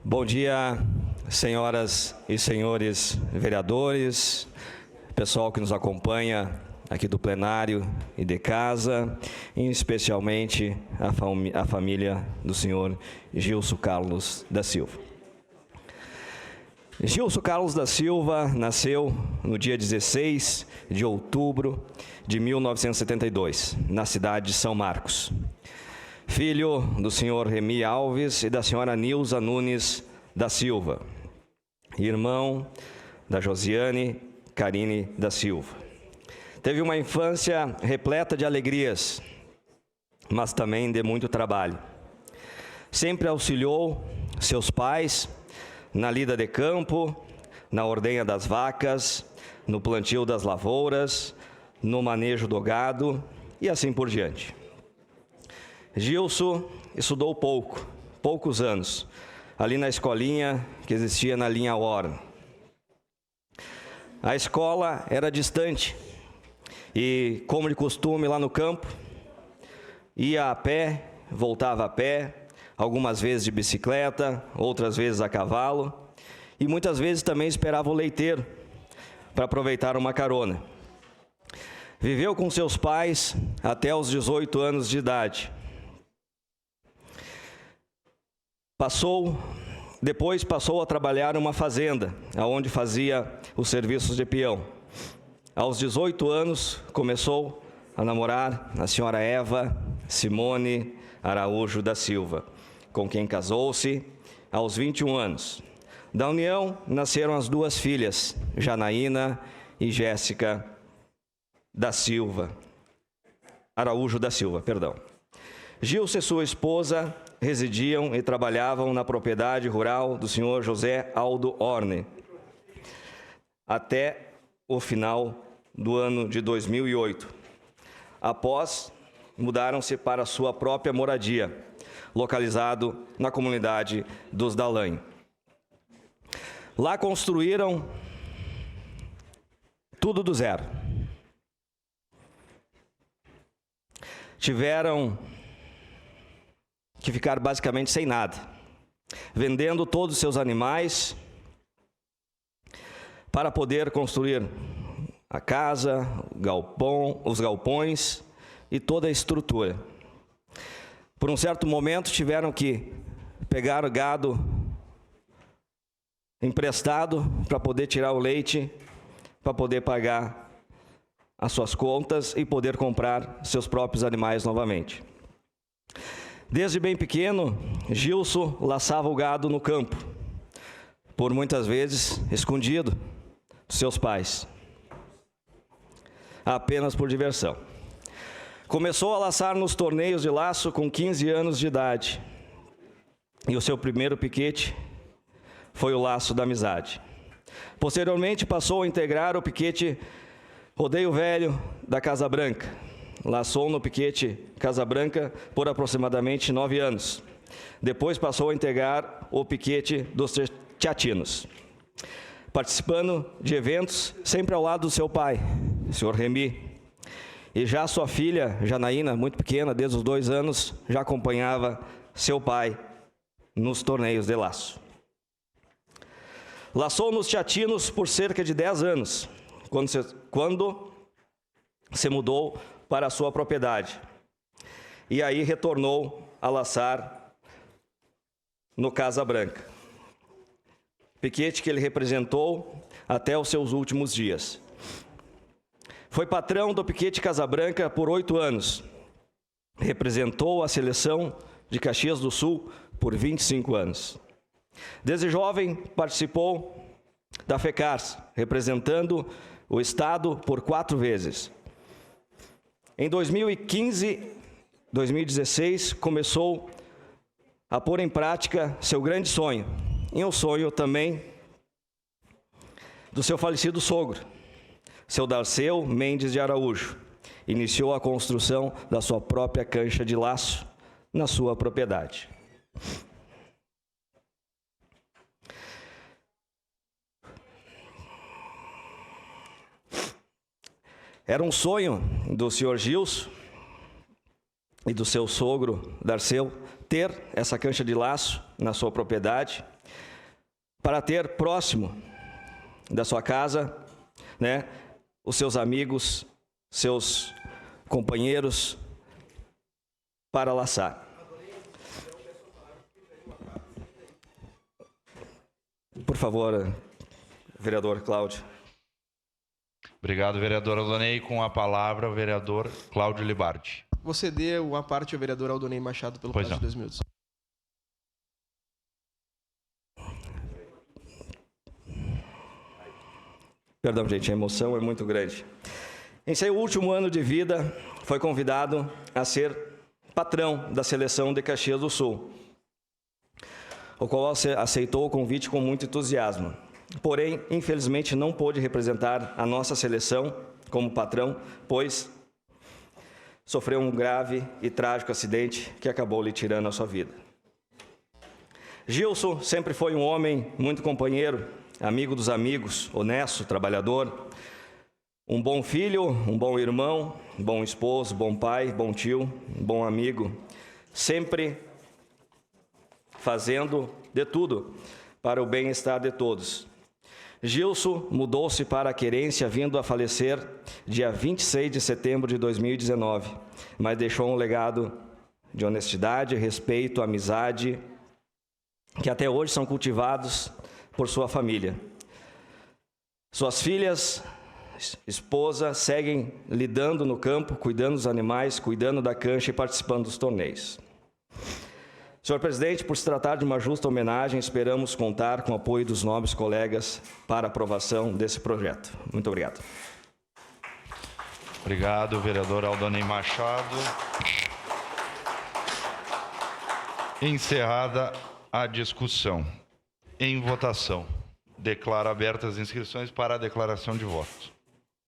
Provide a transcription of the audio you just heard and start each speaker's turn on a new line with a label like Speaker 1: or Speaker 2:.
Speaker 1: Bom dia, senhoras e senhores vereadores, pessoal que nos acompanha aqui do plenário e de casa, e especialmente a família do senhor Gilson Carlos da Silva. Gilson Carlos da Silva nasceu no dia 16 de outubro de 1972, na cidade de São Marcos. Filho do senhor Remi Alves e da senhora Nilza Nunes da Silva, irmão da Josiane Carine da Silva. Teve uma infância repleta de alegrias, mas também de muito trabalho. Sempre auxiliou seus pais na lida de campo, na ordenha das vacas, no plantio das lavouras, no manejo do gado e assim por diante. Gilson estudou poucos anos, ali na escolinha que existia na linha Hora. A escola era distante e, como de costume lá no campo, ia a pé, voltava a pé, algumas vezes de bicicleta, outras vezes a cavalo, e muitas vezes também esperava o leiteiro para aproveitar uma carona. Viveu com seus pais até os 18 anos de idade. Depois passou a trabalhar em uma fazenda, onde fazia os serviços de peão. Aos 18 anos, começou a namorar a senhora Eva Simone Araújo da Silva, com quem casou-se aos 21 anos. Da união, nasceram as duas filhas, Janaína e Jéssica da Silva, Araújo da Silva, perdão. Gilson e sua esposa residiam e trabalhavam na propriedade rural do senhor José Aldo Orne, até o final do ano de 2008. Após, mudaram-se para sua própria moradia, localizado na comunidade dos Dalanho. Lá construíram tudo do zero. Tiveram que ficar basicamente sem nada, vendendo todos os seus animais para poder construir a casa, o galpão, os galpões e toda a estrutura. Por um certo momento tiveram que pegar o gado emprestado para poder tirar o leite, para poder pagar as suas contas e poder comprar seus próprios animais novamente. Desde bem pequeno, Gilson laçava o gado no campo, por muitas vezes escondido dos seus pais, apenas por diversão. Começou a laçar nos torneios de laço com 15 anos de idade, e o seu primeiro piquete foi o laço da amizade. Posteriormente, passou a integrar o piquete Rodeio Velho da Casa Branca. Laçou no piquete Casa Branca por aproximadamente 9 anos. Depois passou a integrar o piquete dos Teatinos, participando de eventos sempre ao lado do seu pai, o senhor Remi. E já sua filha, Janaína, muito pequena, desde os 2 anos, já acompanhava seu pai nos torneios de laço. Laçou nos Teatinos por cerca de 10 anos, quando se mudou para a sua propriedade. E aí retornou a laçar no Casa Branca, piquete que ele representou até os seus últimos dias. Foi patrão do piquete Casa Branca por 8 anos. Representou a seleção de Caxias do Sul por 25 anos. Desde jovem participou da FECARS, representando o Estado por 4 vezes. Em 2016, começou a pôr em prática seu grande sonho, e um sonho também do seu falecido sogro, seu Darceu Mendes de Araújo. Iniciou a construção da sua própria cancha de laço na sua propriedade. Era um sonho do senhor Gilson e do seu sogro Darceu ter essa cancha de laço na sua propriedade, para ter próximo da sua casa, né, os seus amigos, seus companheiros, para laçar. Por favor, vereador Cláudio.
Speaker 2: Obrigado, vereador Aldonei. Com a palavra, o vereador Cláudio Libardi.
Speaker 3: Vou ceder a parte ao vereador Aldonei Machado pelo prazo de 2 minutos.
Speaker 1: Perdão, gente, a emoção é muito grande. Em seu último ano de vida, foi convidado a ser patrão da seleção de Caxias do Sul, o qual aceitou o convite com muito entusiasmo. Porém, infelizmente, não pôde representar a nossa seleção como patrão, pois sofreu um grave e trágico acidente que acabou lhe tirando a sua vida. Gilson sempre foi um homem muito companheiro, amigo dos amigos, honesto, trabalhador, um bom filho, um bom irmão, bom esposo, bom pai, bom tio, bom amigo, sempre fazendo de tudo para o bem-estar de todos. Gilson mudou-se para a querência, vindo a falecer dia 26 de setembro de 2019, mas deixou um legado de honestidade, respeito, amizade, que até hoje são cultivados por sua família. Suas filhas, esposa, seguem lidando no campo, cuidando dos animais, cuidando da cancha e participando dos torneios. Senhor presidente, por se tratar de uma justa homenagem, esperamos contar com o apoio dos nobres colegas para a aprovação desse projeto. Muito obrigado.
Speaker 2: Obrigado, vereador Aldonei Machado. Encerrada a discussão. Em votação, declaro abertas as inscrições para a declaração de voto.